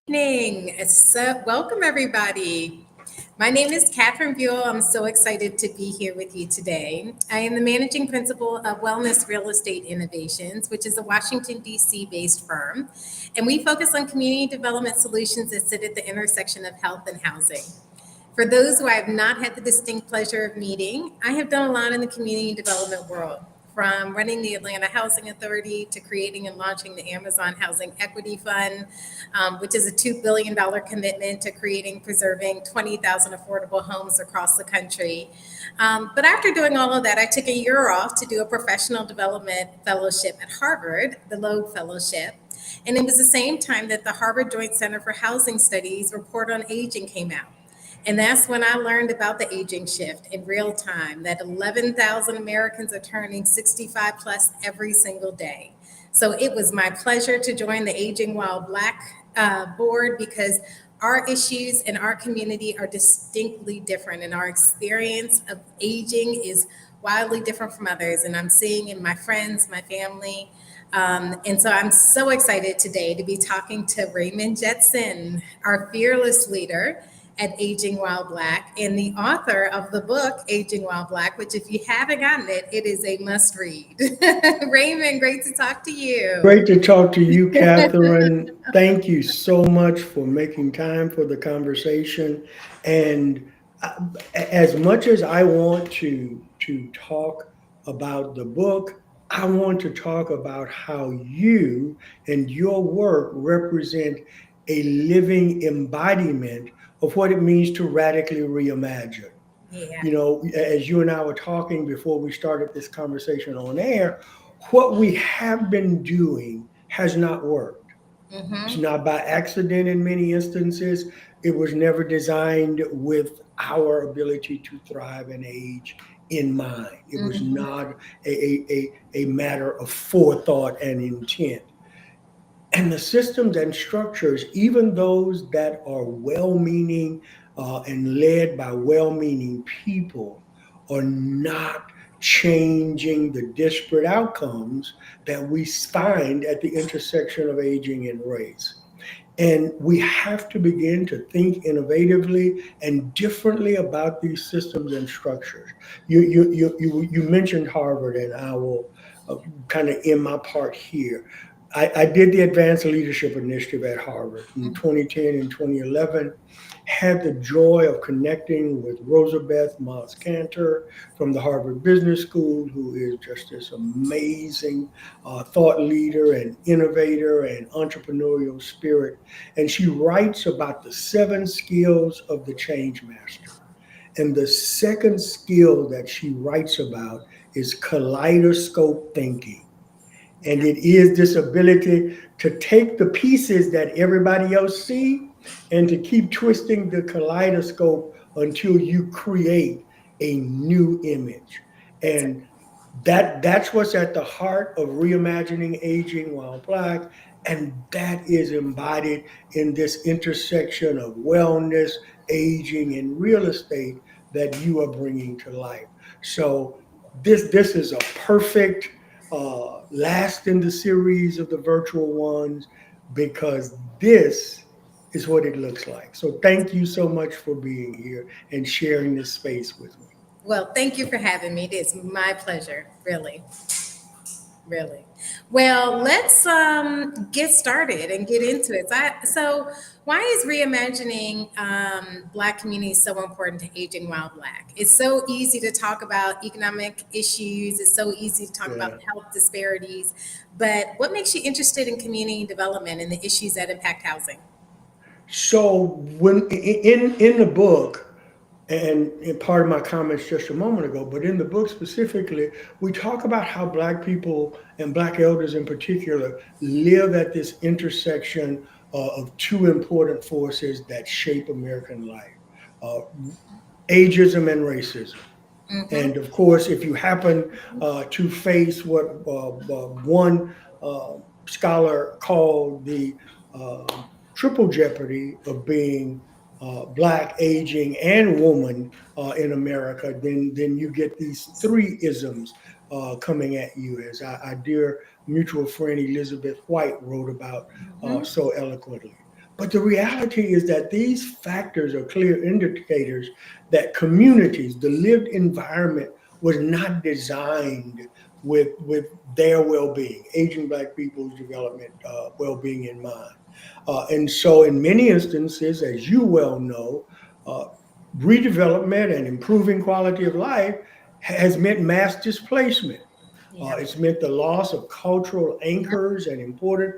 Evening. Welcome, everybody. My name is Catherine Buell. I'm so excited to be here with you today. I am the managing principal of Wellness Real Estate Innovations, which is a Washington, D.C. based firm. And we focus on community development solutions that sit at the intersection of health and housing. For those who I have not had the distinct pleasure of meeting, I have done a lot in the community development world, from running the Atlanta Housing Authority to creating and launching the Amazon Housing Equity Fund, which is a $2 billion commitment to creating, preserving 20,000 affordable homes across the country. But after doing all of that, I took a year off to do a professional development fellowship at Harvard, the Loeb Fellowship. And it was the same time that the Harvard Joint Center for Housing Studies report on aging came out. And that's when I learned about the aging shift in real time, that 11,000 Americans are turning 65 plus every single day. So it was my pleasure to join the Aging While Black board because our issues in our community are distinctly different, and our experience of aging is wildly different from others. And I'm seeing in my friends, my family. And so I'm so excited today to be talking to Raymond Jetson, our fearless leader at Aging While Black and the author of the book Aging While Black, which if you haven't gotten it, it is a must read. Raymond, great to talk to you. Great to talk to you, Catherine. Thank you so much for making time for the conversation. And as much as I want to talk about the book, I want to talk about how you and your work represent a living embodiment of what it means to radically reimagine. Yeah. You know, as you and I were talking before we started this conversation on air, what we have been doing has not worked. It's Mm-hmm. not by accident in many instances. It was never designed with our ability to thrive and age in mind. It was Mm-hmm. not a matter of forethought and intent. And the systems and structures, even those that are well meaning and led by well meaning people, are not changing the disparate outcomes that we find at the intersection of aging and race. And we have to begin to think innovatively and differently about these systems and structures. You mentioned Harvard, and I will kind of end my part here. I did the Advanced Leadership Initiative at Harvard in 2010 and 2011. Had the joy of connecting with Rosabeth Moss Cantor from the Harvard Business School, who is just this amazing thought leader and innovator and entrepreneurial spirit. And she writes about the seven skills of the change master. And the second skill that she writes about is kaleidoscope thinking. And Yeah. it is this ability to take the pieces that everybody else see and to keep twisting the kaleidoscope until you create a new image. That's And that's what's at the heart of reimagining aging while black. And that is embodied in this intersection of wellness, aging, and real estate that you are bringing to life. So this is a perfect last in the series of the virtual ones because this is what it looks like. So thank you so much for being here and sharing this space with me. Well, thank you for having me. It is my pleasure, really. Really. Well, let's get started and get into it. So why is reimagining Black communities so important to Aging While Black? It's so easy to talk about economic issues. It's so easy to talk about Yeah. health disparities. But what makes you interested in community development and the issues that impact housing? So when in the book, and part of my comments just a moment ago, but in the book specifically, we talk about how Black people and Black elders in particular live at this intersection of two important forces that shape American life: uh, ageism and racism. Mm-hmm. And of course, if you happen to face what one uh, scholar called the uh, triple jeopardy of being black, aging, and woman in America, then you get these three isms coming at you, as our dear mutual friend Elizabeth White wrote about Mm-hmm. so eloquently. But the reality is that these factors are clear indicators that communities, the lived environment, was not designed with their well-being, aging Black people's development, well-being in mind. And so, in many instances, as you well know, uh, redevelopment and improving quality of life has meant mass displacement. Yeah. It's meant the loss of cultural anchors and important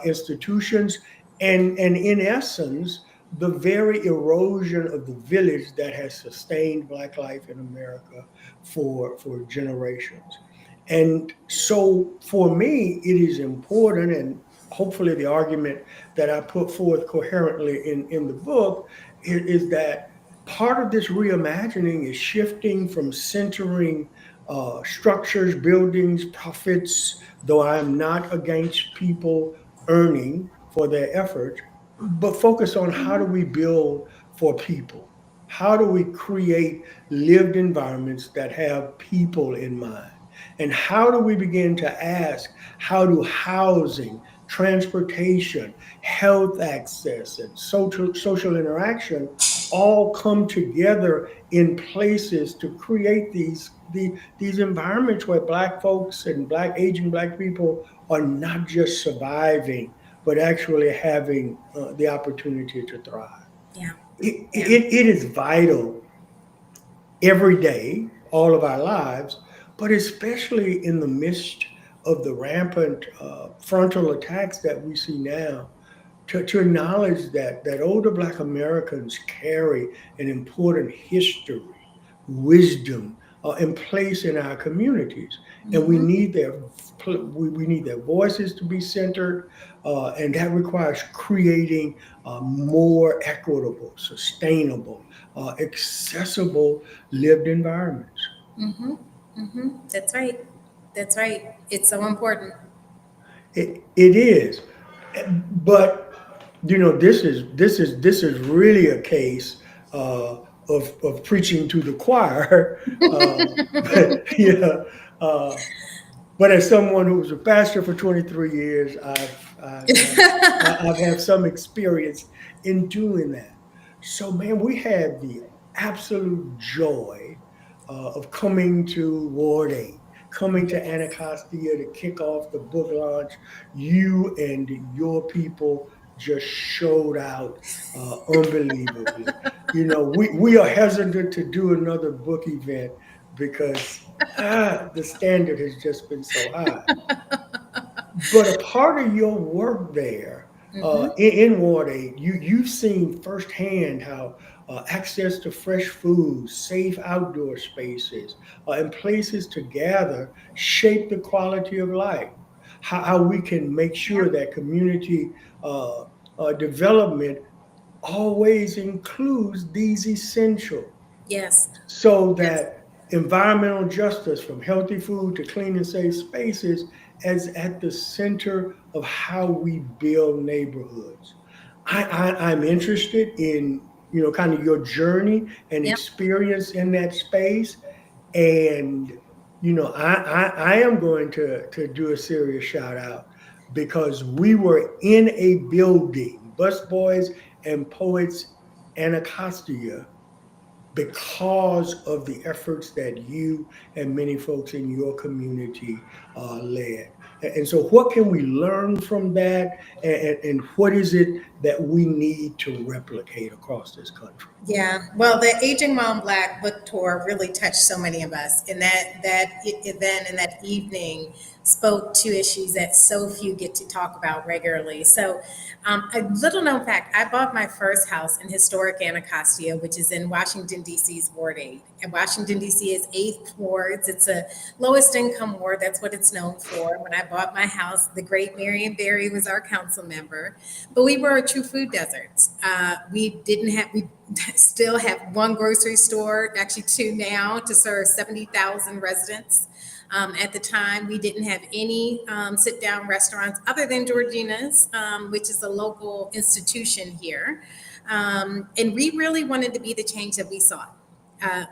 institutions, and in essence, the very erosion of the village that has sustained Black life in America for generations. And so, for me, it is important, and hopefully, the argument that I put forth coherently in the book is that part of this reimagining is shifting from centering structures, buildings, profits, though I am not against people earning for their efforts, but focus on how do we build for people? How do we create lived environments that have people in mind? And how do we begin to ask, how do housing, transportation, health access, and social interaction all come together in places to create these environments where Black folks and aging Black people are not just surviving, but actually having the opportunity to thrive. Yeah. It is vital every day, all of our lives, but especially in the midst of the rampant frontal attacks that we see now, to acknowledge that older Black Americans carry an important history, wisdom, and place in our communities, and we Mhm. need we need their voices to be centered, and that requires creating more equitable, sustainable, accessible lived environments. Mhm. Mhm. That's right. That's right. It's so important. It is, but this is really a case of preaching to the choir. But yeah, uh, but as someone who was a pastor for 23 years, I've had some experience in doing that. So man, we had the absolute joy of coming to Ward 8, coming to Yes. Anacostia to kick off the book launch. You and your people just showed out unbelievably. We are hesitant to do another book event because the standard has just been so high. But a part of your work there Mhm. in Ward 8, you've seen firsthand how access to fresh food, safe outdoor spaces, and places to gather shape the quality of life. How we can make Yeah. sure that community development always includes these essentials Yes. so Yes. that environmental justice from healthy food to clean and safe spaces is at the center of how we build neighborhoods. I'm interested in kind of your journey and Yep. experience in that space, and I am going to do a serious shout out because we were in a building, Busboys and Poets Anacostia, because of the efforts that you and many folks in your community led. And so, what can we learn from that? And what is it that we need to replicate across this country? Yeah, well, the Aging Mom Black book tour really touched so many of us, and event and that evening spoke to issues that so few get to talk about regularly. So, a little known fact: I bought my first house in historic Anacostia, which is in Washington D.C.'s Ward 8. And Washington D.C. is 8th wards. It's a lowest income ward. That's what it's known for. When I bought my house, the great Marion Barry was our council member, but we were a true food desert. We still have one grocery store, actually two now, to serve 70,000 residents. At the time, we didn't have any sit down restaurants other than Georgina's, which is a local institution here. And we really wanted to be the change that we sought.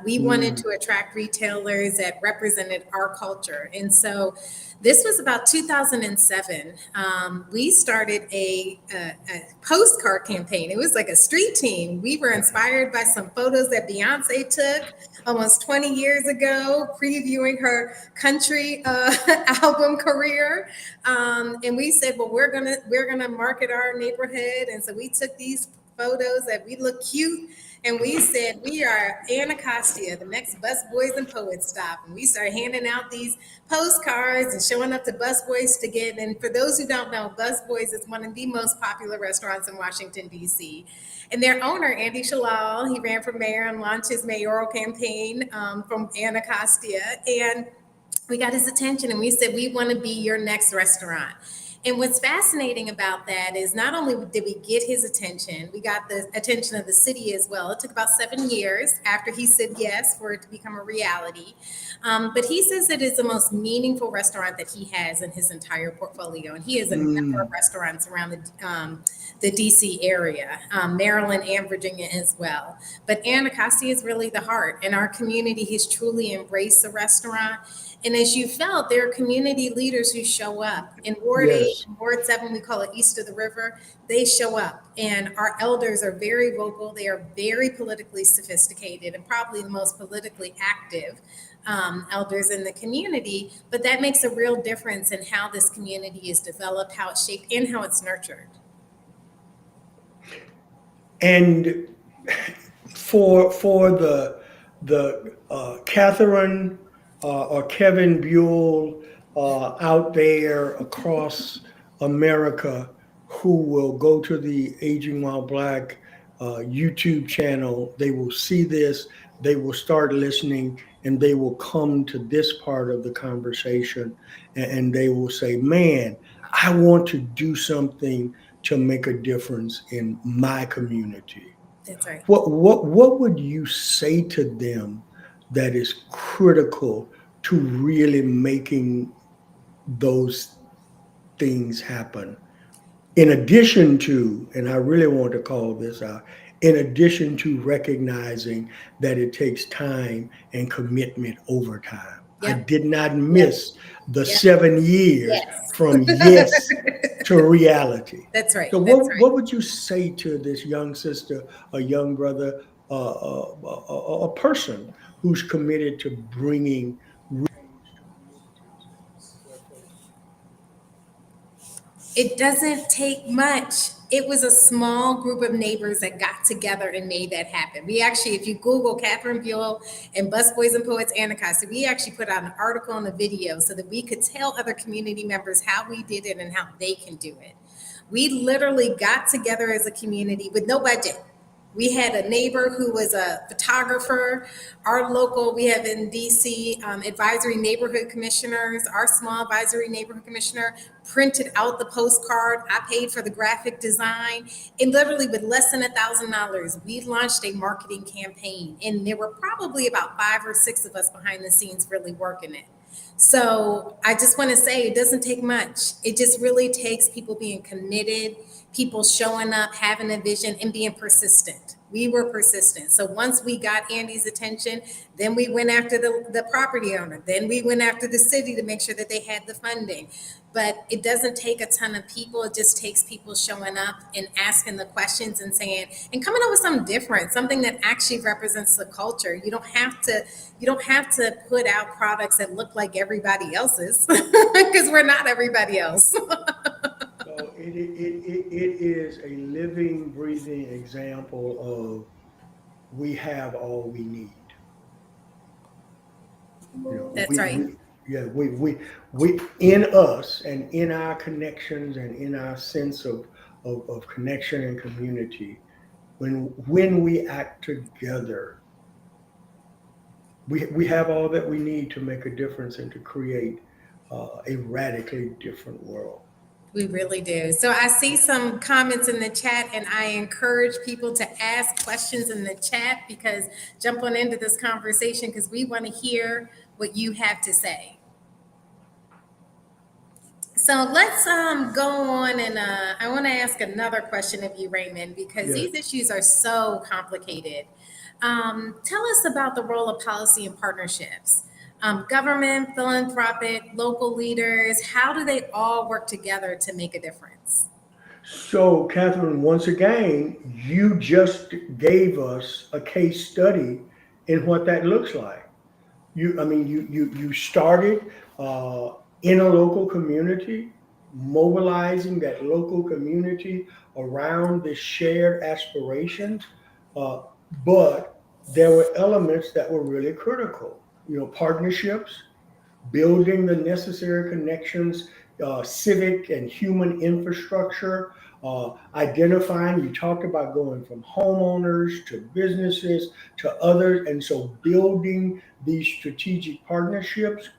We wanted to attract retailers that represented our culture. And so this was about 2007. We started a postcard campaign. It was like a street team. We were inspired by some photos that Beyonce took almost 20 years ago, previewing her country album career. And we said, well, we're gonna market our neighborhood. And so we took these photos that we look cute. And we said, we are Anacostia, the next Busboys and Poets stop. And we started handing out these postcards and showing up to Busboys to get. And for those who don't know, Busboys is one of the most popular restaurants in Washington, D.C. And their owner, Andy Shalal, he ran for mayor and launched his mayoral campaign from Anacostia. And we got his attention and we said, we want to be your next restaurant. And what's fascinating about that is not only did we get his attention, we got the attention of the city as well. It took about 7 years after he said yes for it to become a reality. But he says it is the most meaningful restaurant that he has in his entire portfolio. And he has a number of restaurants around the DC area, Maryland and Virginia as well. But Anacostia is really the heart, and our community has truly embraced the restaurant. And as you felt, there are community leaders who show up. In Ward 8, Ward 7, we call it East of the River, they show up. And our elders are very vocal. They are very politically sophisticated and probably the most politically active elders in the community. But that makes a real difference in how this community is developed, how it's shaped, and how it's nurtured. And for the Catherine or Kevin Buell out there across America who will go to the Aging While Black YouTube channel, they will see this, they will start listening, and they will come to this part of the conversation and they will say, man, I want to do something to make a difference in my community. That's right. What would you say to them that is critical to really making those things happen? In addition to, and I really want to call this out, in addition to recognizing that it takes time and commitment over time. Yep. I did not miss the 7 years from yes to reality. That's right. So what would you say to this young sister, a young brother, a person who's committed to bringing? It doesn't take much. It was a small group of neighbors that got together and made that happen. We actually, if you Google Catherine Buell and Busboys and Poets Anacostia, we actually put out an article and a video so that we could tell other community members how we did it and how they can do it. We literally got together as a community with no budget. We had a neighbor who was a photographer. Our local, we have in DC, advisory neighborhood commissioners. Our small advisory neighborhood commissioner printed out the postcard. I paid for the graphic design. And literally with less than $1,000, we launched a marketing campaign. And there were probably about 5 or 6 of us behind the scenes really working it. So I just want to say it doesn't take much. It just really takes people being committed, people showing up, having a vision, and being persistent. We were persistent. So once we got Andy's attention, then we went after the property owner. Then we went after the city to make sure that they had the funding. But it doesn't take a ton of people. It just takes people showing up and asking the questions and saying, and coming up with something different, something that actually represents the culture. You don't have to put out products that look like everybody else's because we're not everybody else. So it is a living, breathing example of we have all we need. That's right. We in us and in our connections and in our sense of connection and community, when we act together, we have all that we need to make a difference and to create a radically different world. We really do. So I see some comments in the chat, and I encourage people to ask questions in the chat because jump on into this conversation because we want to hear what you have to say. So let's go on, and I want to ask another question of you, Raymond, because these issues are so complicated. Tell us about the role of policy and partnerships. Government, philanthropic, local leaders, how do they all work together to make a difference? So, Catherine, once again, you just gave us a case study in what that looks like. You started uh, in a local community, mobilizing that local community around the shared aspirations, uh, but there were elements that were really critical. Partnerships, building the necessary connections, civic and human infrastructure, identifying, you talked about going from homeowners to businesses to others. And so building these strategic partnerships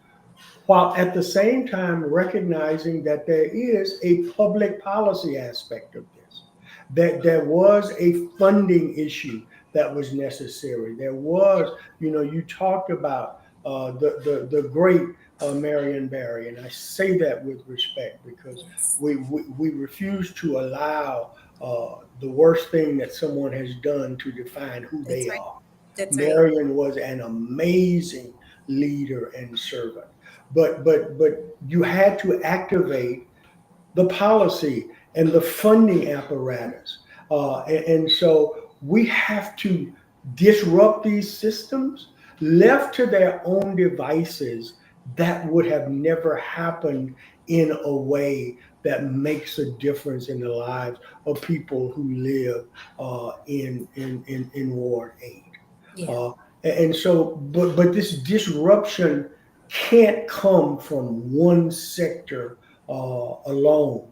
while at the same time recognizing that there is a public policy aspect of this, that there was a funding issue that was necessary. There was, you talked about the great Marion Barry, and I say that with respect because Yes, we refuse to allow the worst thing that someone has done to define who that's they right. are. That's right. Marion was an amazing leader and servant, but you had to activate the policy and the funding apparatus, and so we have to disrupt these systems. Left to their own devices, that would have never happened in a way that makes a difference in the lives of people who live in Ward 8. Yeah, Uh, and so, but this disruption can't come from one sector alone.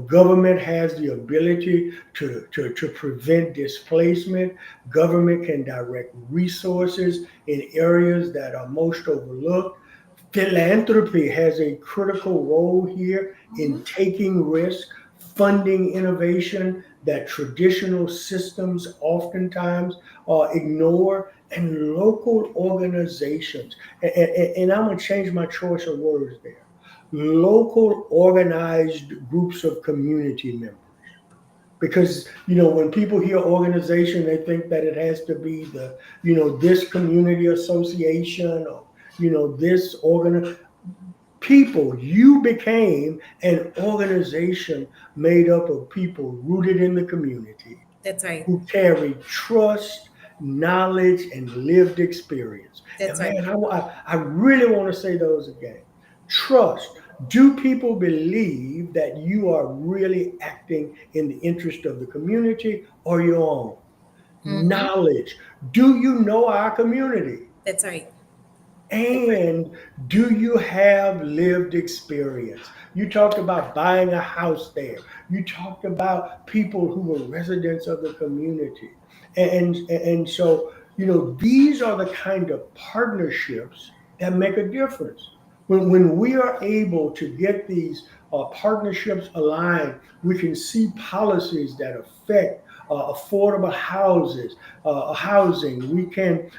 Government has the ability to prevent displacement. Government can direct resources in areas that are most overlooked. Philanthropy has a critical role here in taking risk, funding innovation that traditional systems oftentimes ignore, and local organizations. And I'm going to change my choice of words there. Local organized groups of community members. Because when people hear organization, they think that it has to be this community association, or this organ. People, you became an organization made up of people rooted in the community that's right. who carry trust, knowledge, and lived experience. And That's right. man, I really want to say those again. Trust. Do people believe that you are really acting in the interest of the community or your own? Hmm. Knowledge. Do you know our community? That's right. That's right. And do you have lived experience? You talked about buying a house there. You talked about people who were residents of the community. And so, these are the kind of partnerships that make a difference. When we are able to get these partnerships aligned, we can see policies that affect affordable housing. We can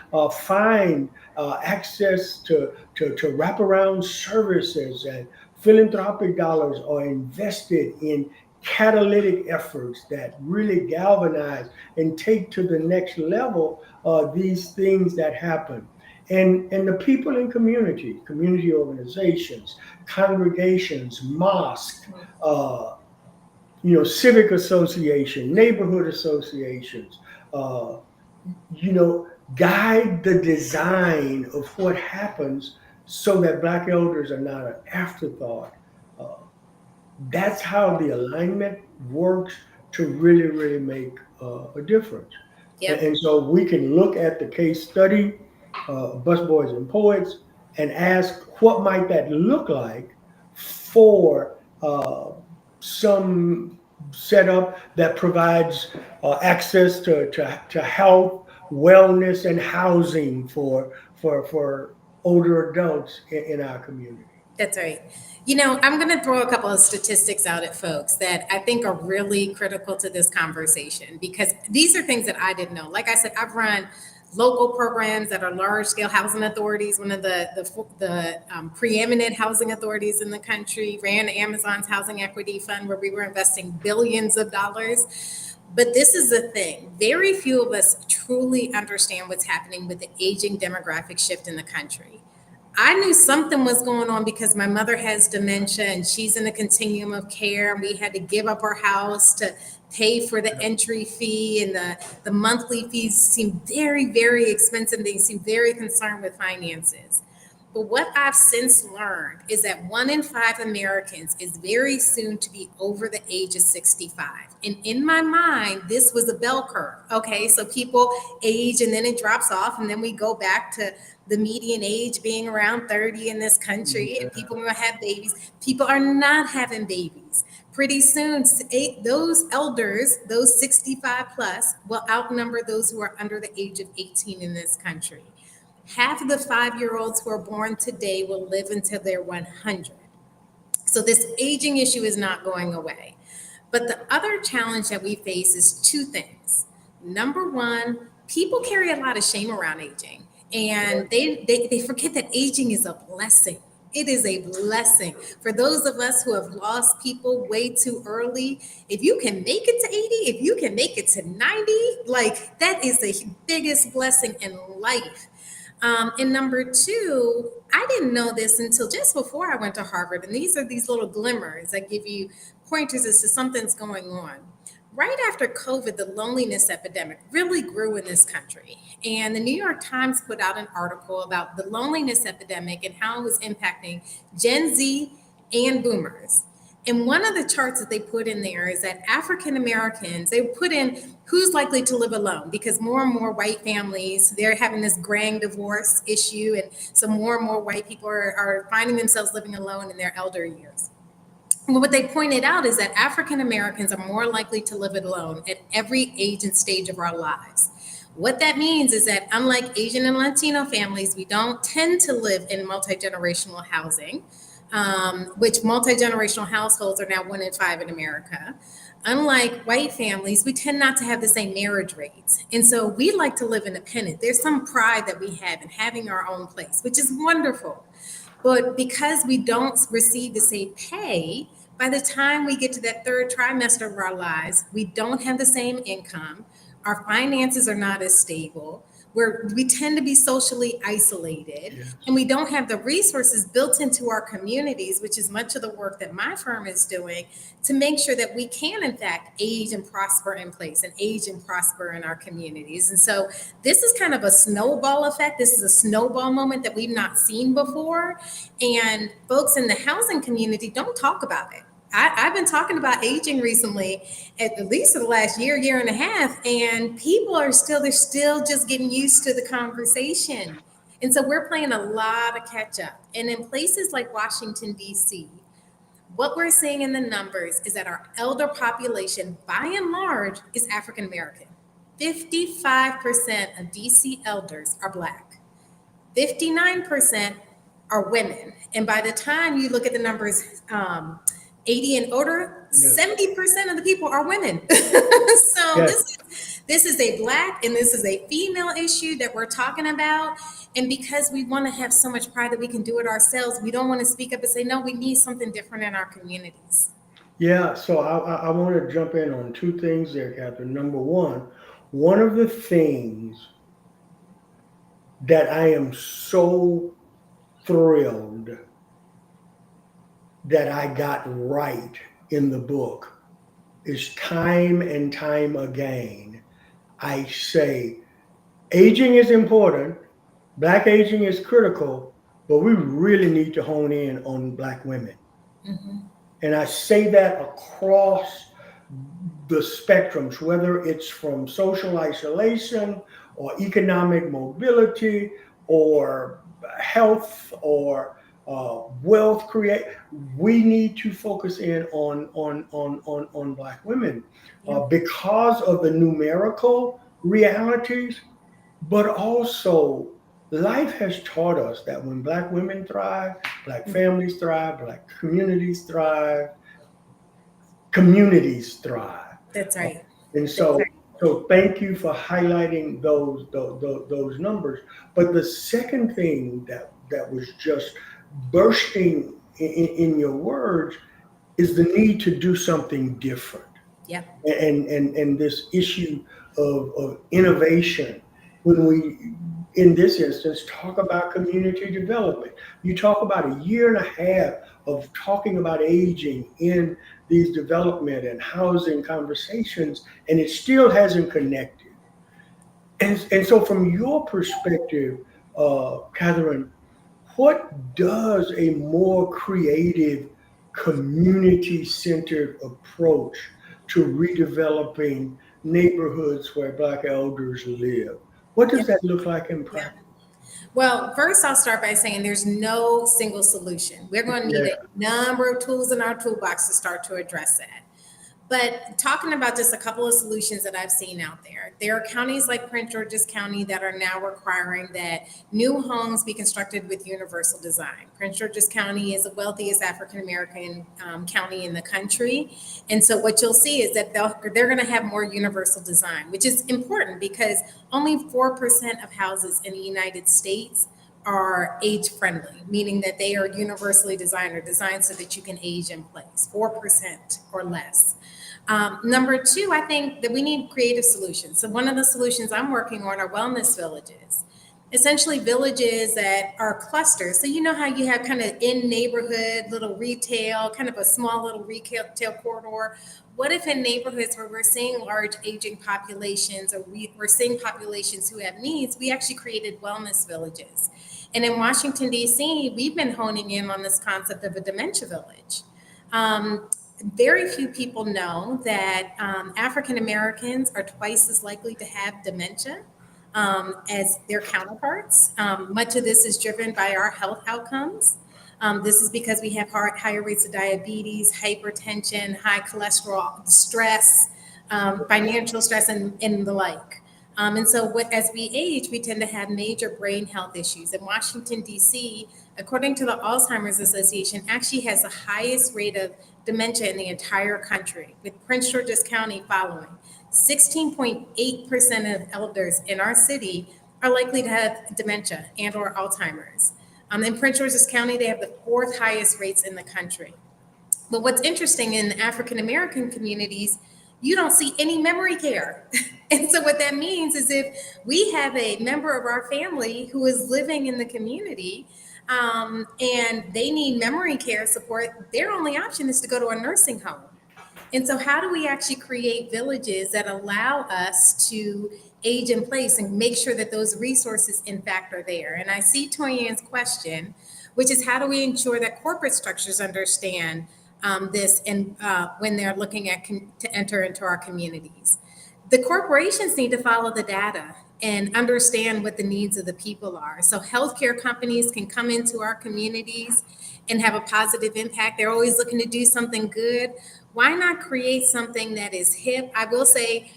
find access to wraparound services, and philanthropic dollars are invested in catalytic efforts that really galvanize and take to the next level these things that happen. And the people in community organizations, congregations, mosques, uh, civic association, neighborhood associations, uh, you know, guide the design of what happens so that Black elders are not an afterthought. Uh, that's how the alignment works to really, really make a difference. Yep. And so we can look at the case study, Busboys and Poets, and ask what might that look like for some setup that provides access to health, wellness, and housing for older adults in our community. That's right. I'm going to throw a couple of statistics out at folks that I think are really critical to this conversation because these are things that I didn't know. Like I said, I've run local programs that are large scale housing authorities. One of the preeminent housing authorities in the country ran Amazon's Housing Equity Fund, where we were investing billions of dollars. But this is the thing. Very few of us truly understand what's happening with the aging demographic shift in the country. I knew something was going on because my mother has dementia and she's in a continuum of care, and we had to give up our house to pay for the entry fee, and the monthly fees seem very, very expensive. They seem very concerned with finances. But what I've since learned is that 1 in 5 Americans is very soon to be over the age of 65. And in my mind, this was a bell curve. Okay, so people age and then it drops off, and then we go back to the median age being around 30 in this country, and people will have babies. People are not having babies. Pretty soon, those elders, those 65 plus, will outnumber those who are under the age of 18 in this country. Half of the 5-year-olds who are born today will live until they're 100. So this aging issue is not going away. But the other challenge that we face is two things. Number one, people carry a lot of shame around aging, and they forget that aging is a blessing. It is a blessing. For those of us who have lost people way too early, if you can make it to 80, if you can make it to 90, like that is the biggest blessing in life. And number two, I didn't know this until just before I went to Harvard. And these are these little glimmers that give you pointers as to something's going on. Right after COVID, the loneliness epidemic really grew in this country. And the New York Times put out an article about the loneliness epidemic and how it was impacting Gen Z and boomers. And one of the charts that they put in there is that African Americans, they put in who's likely to live alone, because more and more white families, they're having this grand divorce issue. And so more and more white people are finding themselves living alone in their elder years. Well, what they pointed out is that African Americans are more likely to live alone at every age and stage of our lives. What that means is that unlike Asian and Latino families, we don't tend to live in multi-generational housing, which multi-generational households are now 1 in 5 in America. Unlike white families, we tend not to have the same marriage rates. And so we like to live independent. There's some pride that we have in having our own place, which is wonderful. But because we don't receive the same pay, by the time we get to that third trimester of our lives, we don't have the same income. Our finances are not as stable. We tend to be socially isolated, and we don't have the resources built into our communities, which is much of the work that my firm is doing, to make sure that we can, in fact, age and prosper in place and age and prosper in our communities. And so this is kind of a snowball effect. This is a snowball moment that we've not seen before. And folks in the housing community don't talk about it. I've been talking about aging recently, at least for the last year and a half, and people they're still just getting used to the conversation. And so we're playing a lot of catch up. And in places like Washington, D.C., what we're seeing in the numbers is that our elder population, by and large, is African American. 55% of DC elders are Black. 59% are women. And by the time you look at the numbers, 80 and older, 70% of the people are women. So this is a Black and this is a female issue that we're talking about. And because we want to have so much pride that we can do it ourselves, we don't want to speak up and say, no, we need something different in our communities. Yeah, so I want to jump in on two things there, Catherine. Number one of the things that I am so thrilled that I got right in the book is time and time again, I say aging is important, Black aging is critical, but we really need to hone in on Black women. Mm-hmm. And I say that across the spectrums, whether it's from social isolation or economic mobility or health or wealth create. We need to focus in on Black women because of the numerical realities, but also life has taught us that when Black women thrive, Black families thrive, Black communities thrive, communities thrive. That's right. And so So thank you for highlighting those numbers. But the second thing that was just bursting in your words is the need to do something different. Yep. And this issue of innovation. When we, in this instance, talk about community development, you talk about a year and a half of talking about aging in these development and housing conversations, and it still hasn't connected. And so, from your perspective, Catherine, what does a more creative, community centered approach to redeveloping neighborhoods where Black elders live? What does Yep. that look like in Yeah. practice? Well, first, I'll start by saying there's no single solution. We're going to need Yeah, a number of tools in our toolbox to start to address that. But talking about just a couple of solutions that I've seen out there are counties like Prince George's County that are now requiring that new homes be constructed with universal design. Prince George's County is the wealthiest African American county in the country. And so what you'll see is that they're going to have more universal design, which is important because only 4% of houses in the United States are age friendly, meaning that they are universally designed or designed so that you can age in place, 4% or less. Number two, I think that we need creative solutions. So one of the solutions I'm working on are wellness villages, essentially villages that are clusters. So you know how you have kind of in neighborhood little retail, kind of a small little retail corridor. What if in neighborhoods where we're seeing large aging populations or we're seeing populations who have needs, we actually created wellness villages. And in Washington, D.C., we've been honing in on this concept of a dementia village. Um, Very few people know that African Americans are twice as likely to have dementia as their counterparts. Much of this is driven by our health outcomes. This is because we have higher rates of diabetes, hypertension, high cholesterol, stress, financial stress, and the like. And so, as we age, we tend to have major brain health issues. In Washington, D.C., according to the Alzheimer's Association, actually has the highest rate of dementia in the entire country, with Prince George's County following. 16.8% of elders in our city are likely to have dementia and or Alzheimer's. In Prince George's County, they have the fourth highest rates in the country. But what's interesting in the African American communities, you don't see any memory care. And so what that means is if we have a member of our family who is living in the community and they need memory care support, their only option is to go to a nursing home. And so, how do we actually create villages that allow us to age in place and make sure that those resources, in fact, are there? And I see Toyan's question, which is how do we ensure that corporate structures understand this and when they're looking at to enter into our communities? The corporations need to follow the data and understand what the needs of the people are. So healthcare companies can come into our communities and have a positive impact. They're always looking to do something good. Why not create something that is hip? I will say,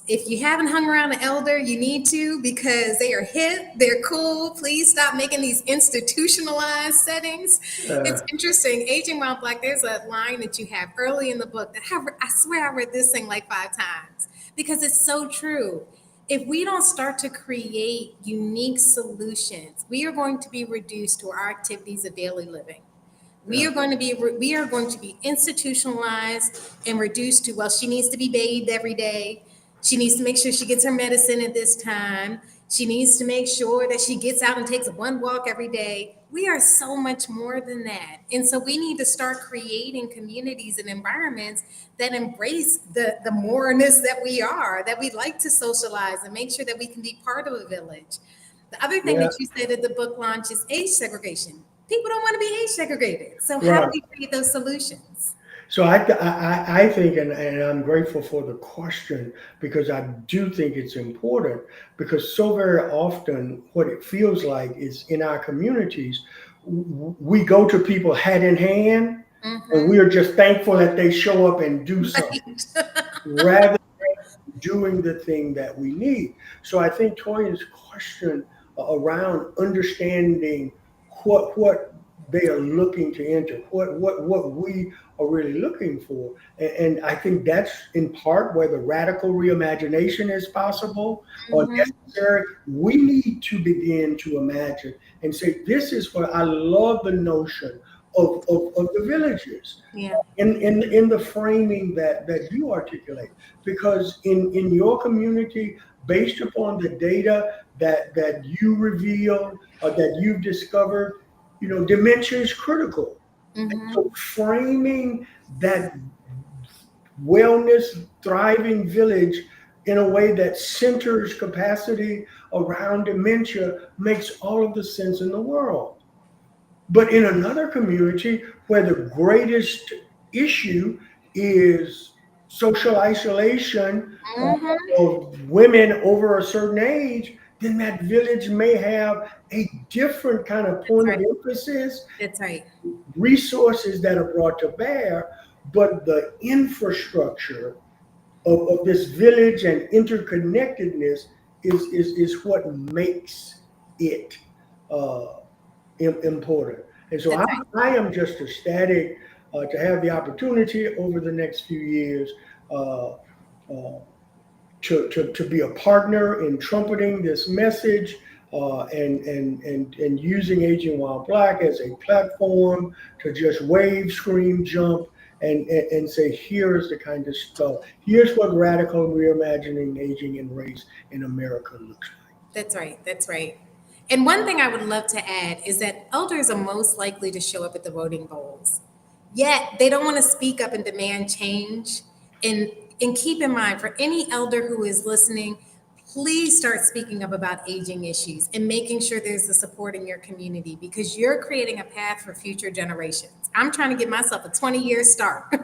if you haven't hung around an elder, you need to because they are hip, they're cool. Please stop making these institutionalized settings. It's interesting. Aging While Black, there's a line that you have early in the book that I swear I read this thing like 5 times because it's so true. If we don't start to create unique solutions, we are going to be reduced to our activities of daily living. We are going to be institutionalized and reduced to, well, she needs to be bathed every day. She needs to make sure she gets her medicine at this time. She needs to make sure that she gets out and takes one walk every day. We are so much more than that. And so we need to start creating communities and environments that embrace the moreness that we are, that we like to socialize and make sure that we can be part of a village. The other thing yeah, that you said at the book launch is age segregation. People don't want to be age segregated. So how do right. we create those solutions? So I think, and I'm grateful for the question because I do think it's important because so very often what it feels like is in our communities, we go to people hat in hand and Mm-hmm. we are just thankful that they show up and do something Right. rather than doing the thing that we need. So I think Toyan's question around understanding what they are looking to enter, what we are really looking for. And I think that's in part where the radical reimagination is possible or Mhm. necessary. We need to begin to imagine and say, this is what I love the notion of the villages Yeah, in the framing that you articulate. Because in your community, based upon the data that you reveal or that you've discovered, dementia is critical. So mhm. framing that wellness, thriving village in a way that centers capacity around dementia makes all of the sense in the world. But in another community where the greatest issue is social isolation Mhm. of women over a certain age, then that village may have a different kind of That's point of right. emphasis, That's right. resources that are brought to bear, but the infrastructure of this village and interconnectedness is what makes it uh, important. And so That's right. I am just ecstatic to have the opportunity over the next few years uh, uh, to be a partner in trumpeting this message and using Aging While Black as a platform to just wave, scream, jump, and say, here's the kind of stuff. Here's what radical reimagining aging and race in America looks like. That's right. That's right. And one thing I would love to add is that elders are most likely to show up at the voting polls. Yet they don't want to speak up and demand change. And and keep in mind, for any elder who is listening, please start speaking up about aging issues and making sure there's the support in your community because you're creating a path for future generations. I'm trying to give myself a 20-year start to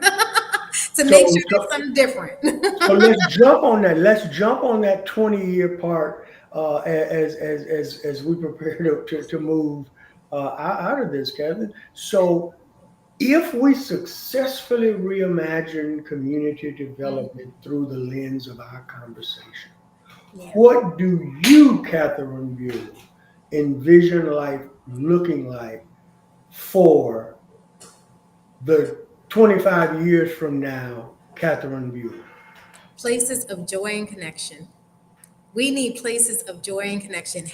So, make sure there's so something different. So let's jump on that. Let's jump on that 20-year part as we prepare to move out of this, Kevin. So if we successfully reimagine community development through the lens of our conversation, Yeah. what do you, Catherine Buell, envision life looking like for the 25 years from now, Catherine Buell? Places of joy and connection. We need places of joy and connection,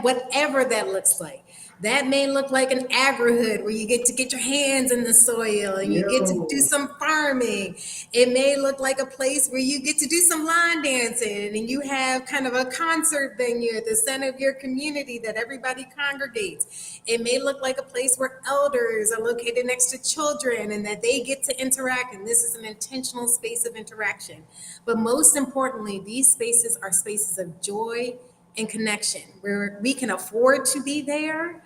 whatever that looks like. That may look like an agrihood where you get to get your hands in the soil and you Yeah. get to do some farming. It may look like a place where you get to do some line dancing and you have kind of a concert venue at the center of your community that everybody congregates. It may look like a place where elders are located next to children and that they get to interact, and this is an intentional space of interaction. But most importantly, these spaces are spaces of joy and connection where we can afford to be there,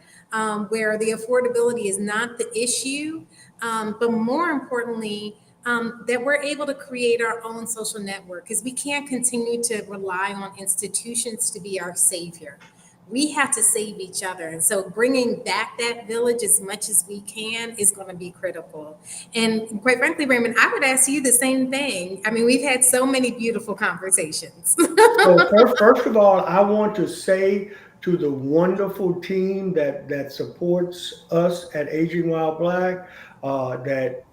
where the affordability is not the issue, but more importantly, that we're able to create our own social network because we can't continue to rely on institutions to be our savior. We have to save each other. And so bringing back that village as much as we can is going to be critical. And quite frankly, Raymond, I would ask you the same thing. I mean, we've had so many beautiful conversations. So first of all, I want to say to the wonderful team that supports us at Aging While Black that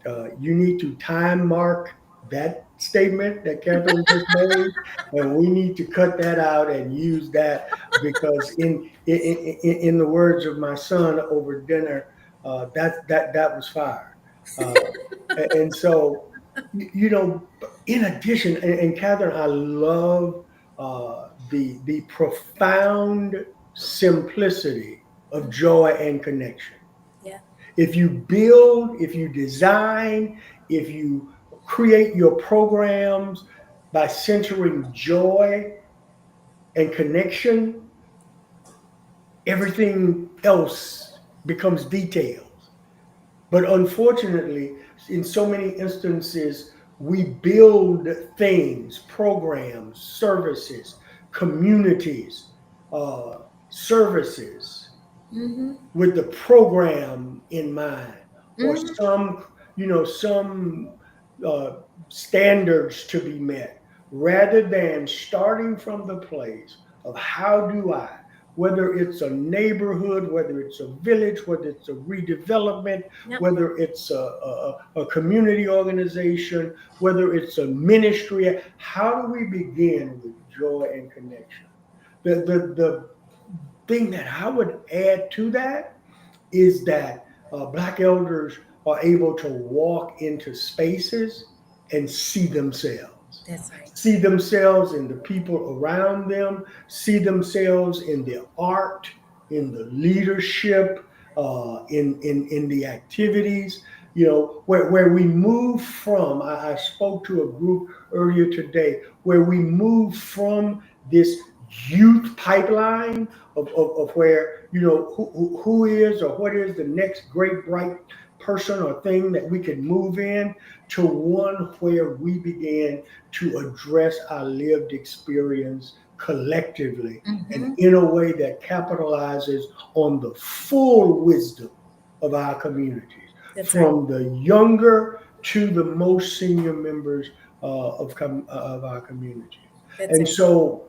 you need to time mark that statement that Catherine just made, and we need to cut that out and use that because in the words of my son over dinner, that was fire. Uh, and so in addition, and Catherine, I love the profound simplicity of joy and connection. Yeah. If you build, if you design, if you create your programs by centering joy and connection, everything else becomes details. But unfortunately, in so many instances, we build things, programs, services, communities, services Mm-hmm. with the program in mind, or Mm-hmm. some uh, standards to be met, rather than starting from the place of how do I whether it's a neighborhood, whether it's a village, whether it's a redevelopment, Yep. whether it's a community organization, whether it's a ministry. How do we begin with joy and connection? The thing that I would add to that is that Black elders are able to walk into spaces and see themselves. That's right. See themselves in the people around them, see themselves in the art, in the leadership, in the activities. You know, where we move from, I spoke to a group earlier today, where we move from this youth pipeline of where, you know, who is or what is the next great bright person or thing that we can move in, to one where we begin to address our lived experience collectively and in a way that capitalizes on the full wisdom of our communities, That's right. from the younger to the most senior members of our community. That's And right. so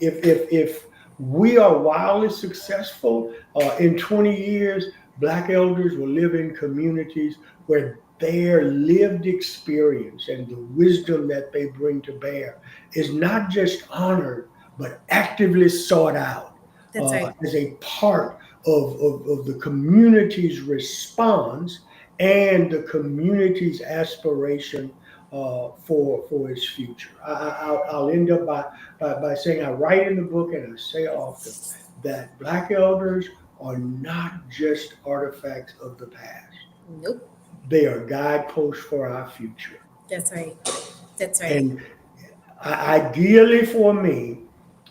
if we are wildly successful in 20 years, Black elders will live in communities where their lived experience and the wisdom that they bring to bear is not just honored, but actively sought out That's right. as a part of the community's response and the community's aspiration for its future. I'll end up by saying, I write in the book and I say often that Black elders are not just artifacts of the past. Nope. They are guideposts for our future. That's right. That's right. And ideally for me,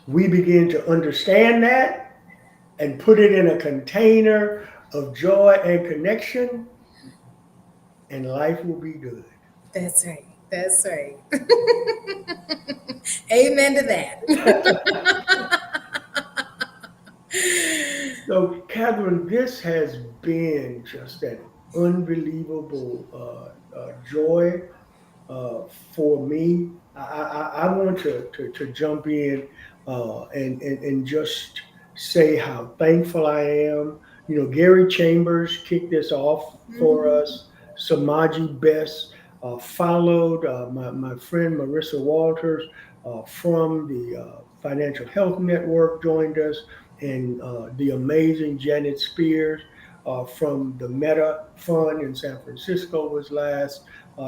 we begin to understand that and put it in a container of joy and connection, and life will be good. That's right. That's right. Amen to that. So, Catherine, this has been just an unbelievable joy for me. I want to jump in and just say how thankful I am. You know, Gary Chambers kicked this off for us. Samaji Best followed. My friend Marissa Walters from the Financial Health Network joined us, and the amazing Janet Spears from the Meta Fund in San Francisco was last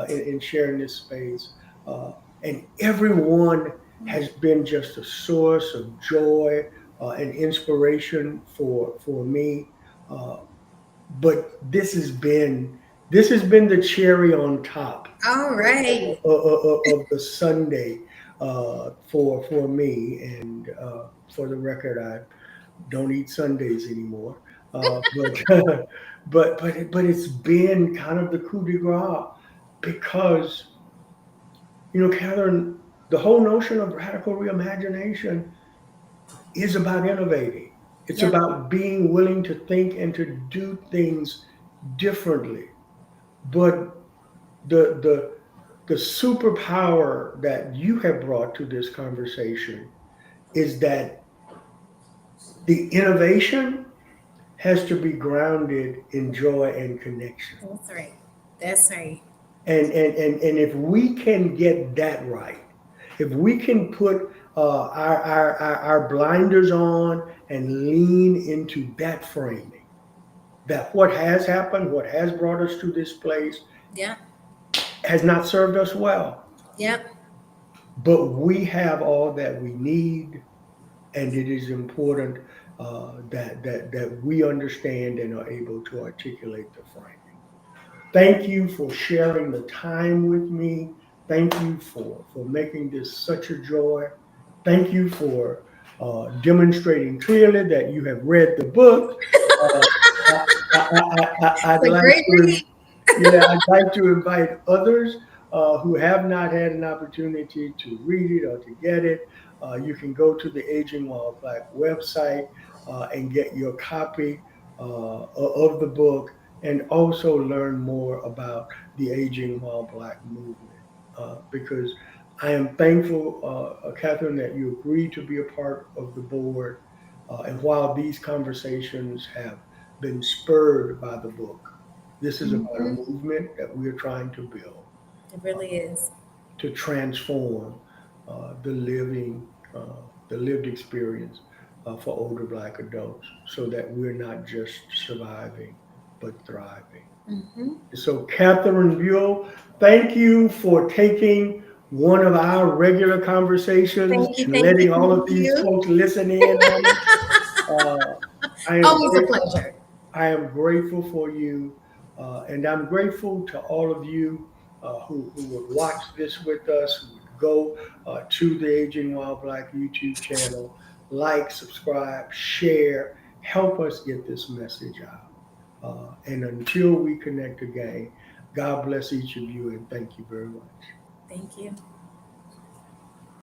in sharing this space. And everyone has been just a source of joy and inspiration for me. But this has been the cherry on top All right. of the Sunday for me. And for the record, I don't eat Sundays anymore. But but it's been kind of the coup de grace because, you know, Catherine, the whole notion of radical reimagination is about innovating. It's Yep. about being willing to think and to do things differently. But the the superpower that you have brought to this conversation is that the innovation has to be grounded in joy and connection. That's right. That's right. And if we can get that right, if we can put our blinders on and lean into that framing, that what has happened, what has brought us to this place, Yeah. has not served us well, Yep. but we have all that we need, and it is important that we understand and are able to articulate the framing. Thank you for sharing the time with me. Thank you for making this such a joy. Thank you for demonstrating clearly that you have read the book. I'd It's a like great to, read. yeah, I'd like to invite others who have not had an opportunity to read it or to get it. You can go to the Aging While Black website and get your copy of the book, and also learn more about the Aging While Black movement. Because I am thankful, Catherine, that you agreed to be a part of the board. And while these conversations have been spurred by the book, this is about a Mhm. movement that we're trying to build It really is. to transform the the lived experience for older Black adults so that we're not just surviving, but thriving. Mhm. So, Catherine Buell, thank you for taking one of our regular conversations Thank you, and thank you, letting all of thank these you. folks listen in on it. Uh, I am Always a grateful. pleasure. I am grateful for you, and I'm grateful to all of you who would watch this with us, who would go to the Aging While Black YouTube channel, like, subscribe, share, help us get this message out. And until we connect again, God bless each of you and thank you very much. Thank you.